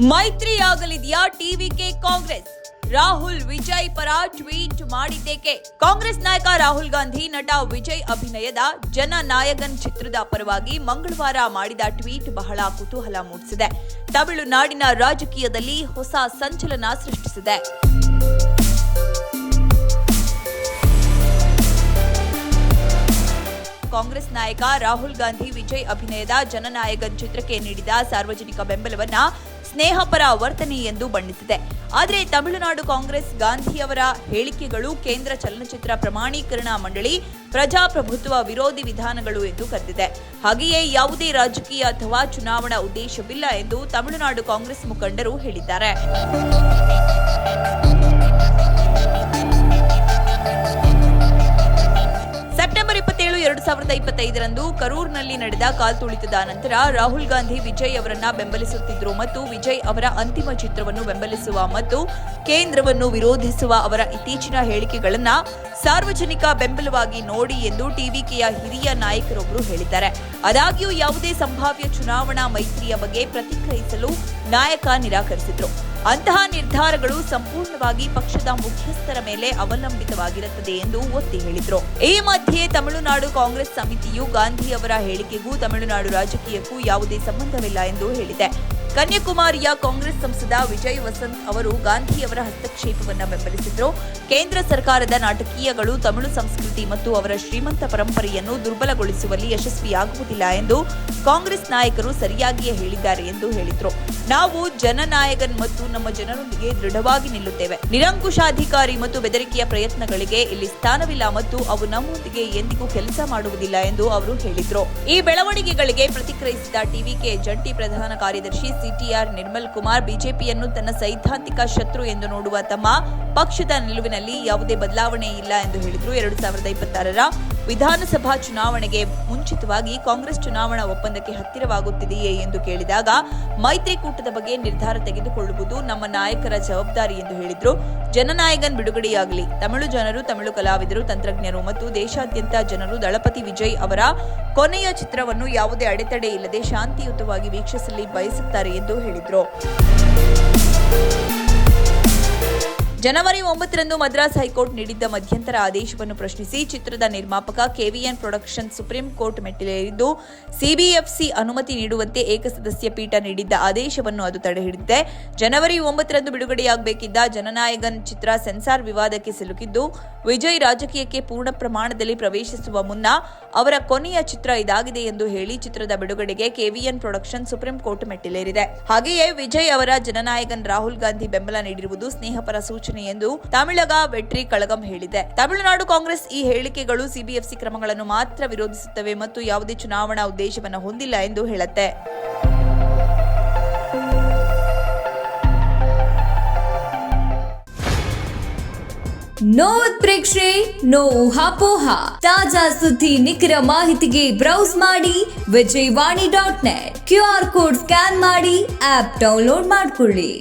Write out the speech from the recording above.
ಮೈತ್ರಿಯಾಗಲಿದೆಯಾ TVK Congress? Rahul Vijay ಪರ tweet ಮಾಡಿದ್ದೇಕೆ? Congress ನಾಯಕ ರಾಹುಲ್ ಗಾಂಧಿ ನಟ ವಿಜಯ್ ಅಭಿನಯದ ಜನನಾಯಕನ್ ಚಿತ್ರದ ಪರವಾಗಿ ಮಂಗಳವಾರ ಮಾಡಿದ ಟ್ವೀಟ್ ಬಹಳ ಕುತೂಹಲ ಮೂಡಿಸಿದೆ. ತಮಿಳುನಾಡಿನ ರಾಜಕೀಯದಲ್ಲಿ ಹೊಸ ಸಂಚಲನ ಸೃಷ್ಟಿಸಿದೆ. ಕಾಂಗ್ರೆಸ್ ನಾಯಕ ರಾಹುಲ್ ಗಾಂಧಿ ವಿಜಯ್ ಅಭಿನಯದ ಜನನಾಯಕನ್ ಚಿತ್ರಕ್ಕೆ ನೀಡಿದ ಸಾರ್ವಜನಿಕ ಬೆಂಬಲವನ್ನ ಸ್ನೇಹಪರ ವರ್ತನೆ ಎಂದು ಬಣ್ಣಿಸಿದೆ. ಆದರೆ ತಮಿಳುನಾಡು ಕಾಂಗ್ರೆಸ್ ಗಾಂಧಿಯವರ ಹೇಳಿಕೆಗಳು ಕೇಂದ್ರ ಚಲನಚಿತ್ರ ಪ್ರಮಾಣೀಕರಣ ಮಂಡಳಿ ಪ್ರಜಾಪ್ರಭುತ್ವ ವಿರೋಧಿ ವಿಧಾನಗಳು ಎಂದು ಕರೆದಿದೆ. ಹಾಗೆಯೇ ಯಾವುದೇ ರಾಜಕೀಯ ಅಥವಾ ಚುನಾವಣಾ ಉದ್ದೇಶವಿಲ್ಲ ಎಂದು ತಮಿಳುನಾಡು ಕಾಂಗ್ರೆಸ್ ಮುಖಂಡರು ಹೇಳಿದ್ದಾರೆ. ಸೆಪ್ಟೆಂಬರ್ 27, 2025ರಂದು ಕರೂರ್ನಲ್ಲಿ ನಡೆದ ಕಾಲ್ತುಳಿತದ ನಂತರ ರಾಹುಲ್ ಗಾಂಧಿ ವಿಜಯ್ ಅವರನ್ನ ಬೆಂಬಲಿಸುತ್ತಿದ್ದರು ಮತ್ತು ವಿಜಯ್ ಅವರ ಅಂತಿಮ ಚಿತ್ರವನ್ನು ಬೆಂಬಲಿಸುವ ಮತ್ತು ಕೇಂದ್ರವನ್ನು ವಿರೋಧಿಸುವ ಅವರ ಇತ್ತೀಚಿನ ಹೇಳಿಕೆಗಳನ್ನು ಸಾರ್ವಜನಿಕ ಬೆಂಬಲವಾಗಿ ನೋಡಿ ಎಂದು ಟಿವಿಕೆಯ ಹಿರಿಯ ನಾಯಕರೊಬ್ಬರು ಹೇಳಿದ್ದಾರೆ. ಆದಾಗ್ಯೂ ಯಾವುದೇ ಸಂಭಾವ್ಯ ಚುನಾವಣಾ ಮೈತ್ರಿಯ ಬಗ್ಗೆ ಪ್ರತಿಕ್ರಿಯಿಸಲು ನಾಯಕ ನಿರಾಕರಿಸಿದ್ರು. ಅಂತಹ ನಿರ್ಧಾರಗಳು ಸಂಪೂರ್ಣವಾಗಿ ಪಕ್ಷದ ಮುಖ್ಯಸ್ಥರ ಮೇಲೆ ಅವಲಂಬಿತವಾಗಿರುತ್ತದೆ ಎಂದು ಒತ್ತಿ ಹೇಳಿದರು. ಈ ಮಧ್ಯೆ ತಮಿಳುನಾಡು ಕಾಂಗ್ರೆಸ್ ಸಮಿತಿಯು ಗಾಂಧಿಯವರ ಹೇಳಿಕೆಗೂ ತಮಿಳುನಾಡು ರಾಜಕೀಯಕ್ಕೂ ಯಾವುದೇ ಸಂಬಂಧವಿಲ್ಲ ಎಂದು ಹೇಳಿದೆ. ಕನ್ಯಾಕುಮಾರಿಯ ಕಾಂಗ್ರೆಸ್ ಸಂಸದ ವಿಜಯ್ ವಸಂತ್ ಅವರು ಗಾಂಧಿಯವರ ಹಸ್ತಕ್ಷೇಪವನ್ನು ಬೆಂಬಲಿಸಿದ್ರು. ಕೇಂದ್ರ ಸರ್ಕಾರದ ನಾಟಕೀಯಗಳು ತಮಿಳು ಸಂಸ್ಕೃತಿ ಮತ್ತು ಅವರ ಶ್ರೀಮಂತ ಪರಂಪರೆಯನ್ನು ದುರ್ಬಲಗೊಳಿಸುವಲ್ಲಿ ಯಶಸ್ವಿಯಾಗುವುದಿಲ್ಲ ಎಂದು ಕಾಂಗ್ರೆಸ್ ನಾಯಕರು ಸರಿಯಾಗಿಯೇ ಹೇಳಿದ್ದಾರೆ ಎಂದು ಹೇಳಿದರು. ನಾವು ಜನನಾಯಕನ್ ಮತ್ತು ನಮ್ಮ ಜನರೊಂದಿಗೆ ದೃಢವಾಗಿ ನಿಲ್ಲುತ್ತೇವೆ. ನಿರಂಕುಶಾಧಿಕಾರಿ ಮತ್ತು ಬೆದರಿಕೆಯ ಪ್ರಯತ್ನಗಳಿಗೆ ಇಲ್ಲಿ ಸ್ಥಾನವಿಲ್ಲ ಮತ್ತು ಅವು ನಮ್ಮೊಂದಿಗೆ ಎಂದಿಗೂ ಕೆಲಸ ಮಾಡುವುದಿಲ್ಲ ಎಂದು ಅವರು ಹೇಳಿದರು. ಈ ಬೆಳವಣಿಗೆಗಳಿಗೆ ಪ್ರತಿಕ್ರಿಯಿಸಿದ ಟಿವಿಕೆ ಜಂಟಿ ಪ್ರಧಾನ ಕಾರ್ಯದರ್ಶಿ ಸಿಟಿಆರ್ ನಿರ್ಮಲ್ ಕುಮಾರ್ ಬಿಜೆಪಿಯನ್ನು ತನ್ನ ಸೈದ್ಧಾಂತಿಕ ಶತ್ರು ಎಂದು ನೋಡುವ ತಮ್ಮ ಪಕ್ಷದ ನಿಲುವಿನಲ್ಲಿ ಯಾವುದೇ ಬದಲಾವಣೆ ಇಲ್ಲ ಎಂದು ಹೇಳಿದರು. 2026ರ ವಿಧಾನಸಭಾ ಚುನಾವಣೆಗೆ ಮುಂಚಿತವಾಗಿ ಕಾಂಗ್ರೆಸ್ ಚುನಾವಣಾ ಒಪ್ಪಂದಕ್ಕೆ ಹತ್ತಿರವಾಗುತ್ತಿದೆಯೇ ಎಂದು ಕೇಳಿದಾಗ ಮೈತ್ರಿಕೂಟದ ಬಗ್ಗೆ ನಿರ್ಧಾರ ತೆಗೆದುಕೊಳ್ಳುವುದು ನಮ್ಮ ನಾಯಕರ ಜವಾಬ್ದಾರಿ ಎಂದು ಹೇಳಿದರು. ಜನನಾಯಕನ್ ಬಿಡುಗಡೆಯಾಗಲಿ. ತಮಿಳು ಜನರು, ತಮಿಳು ಕಲಾವಿದರು, ತಂತ್ರಜ್ಞರು ಮತ್ತು ದೇಶಾದ್ಯಂತ ಜನರು ದಳಪತಿ ವಿಜಯ್ ಅವರ ಕೊನೆಯ ಚಿತ್ರವನ್ನು ಯಾವುದೇ ಅಡೆತಡೆ ಇಲ್ಲದೆ ಶಾಂತಿಯುತವಾಗಿ ವೀಕ್ಷಿಸಲಿ ಬಯಸುತ್ತಾರೆ ಎಂದು ಹೇಳಿದರು. ಜನವರಿ 9ರಂದು ಮದ್ರಾಸ್ ಹೈಕೋರ್ಟ್ ನೀಡಿದ್ದ ಮಧ್ಯಂತರ ಆದೇಶವನ್ನು ಪ್ರಶ್ನಿಸಿ ಚಿತ್ರದ ನಿರ್ಮಾಪಕ ಕೆವಿಎನ್ ಪ್ರೊಡಕ್ಷನ್ಸ್ ಸುಪ್ರೀಂ ಕೋರ್ಟ್ ಮೆಟ್ಟಿಲೇರಿದ್ದು ಸಿಬಿಎಫ್ಸಿ ಅನುಮತಿ ನೀಡುವಂತೆ ಏಕಸದಸ್ಯ ಪೀಠ ನೀಡಿದ್ದ ಆದೇಶವನ್ನು ಅದು ತಡೆಹಿಡಿದಿದೆ. ಜನವರಿ 9ರಂದು ಬಿಡುಗಡೆಯಾಗಬೇಕಿದ್ದ ಜನನಾಯಕನ್ ಚಿತ್ರ ಸೆನ್ಸಾರ್ ವಿವಾದಕ್ಕೆ ಸಿಲುಕಿದ್ದು ವಿಜಯ್ ರಾಜಕೀಯಕ್ಕೆ ಪೂರ್ಣ ಪ್ರಮಾಣದಲ್ಲಿ ಪ್ರವೇಶಿಸುವ ಮುನ್ನ ಅವರ ಕೊನೆಯ ಚಿತ್ರ ಇದಾಗಿದೆ ಎಂದು ಹೇಳಿ ಚಿತ್ರದ ಬಿಡುಗಡೆಗೆ ಕೆವಿಎನ್ ಪ್ರೊಡಕ್ಷನ್ ಸುಪ್ರೀಂ ಕೋರ್ಟ್ ಮೆಟ್ಟಿಲೇರಿದೆ. ಹಾಗೆಯೇ ವಿಜಯ್ ಅವರ ಜನನಾಯಕನ್ ರಾಹುಲ್ ಗಾಂಧಿ ಬೆಂಬಲ ನೀಡಿರುವುದು ಸ್ನೇಹಪರ ಸೂಚನೆ ಎಂದು ತಮಿಳಗ ವೆಟ್ರಿ ಕಳಗಂ ಹೇಳಿದೆ. ತಮಿಳುನಾಡು ಕಾಂಗ್ರೆಸ್ ಈ ಹೇಳಿಕೆಗಳು ಸಿಬಿಎಫ್ಸಿ ಕ್ರಮಗಳನ್ನು ಮಾತ್ರ ವಿರೋಧಿಸುತ್ತವೆ ಮತ್ತು ಯಾವುದೇ ಚುನಾವಣಾ ಉದ್ದೇಶವನ್ನು ಹೊಂದಿಲ್ಲ ಎಂದು ಹೇಳುತ್ತೆ. ನೋ ಉತ್ಪ್ರೇಕ್ಷೆ, ನೋ ಊಹಾಪೋಹ. ತಾಜಾ ಸುದ್ದಿ, ನಿಖರ ಮಾಹಿತಿಗೆ ಬ್ರೌಸ್ ಮಾಡಿ ವಿಜಯವಾಣಿ.net. QR ಕೋಡ್ ಸ್ಕ್ಯಾನ್ ಮಾಡಿ ಆಪ್ ಡೌನ್ಲೋಡ್ ಮಾಡಿಕೊಳ್ಳಿ.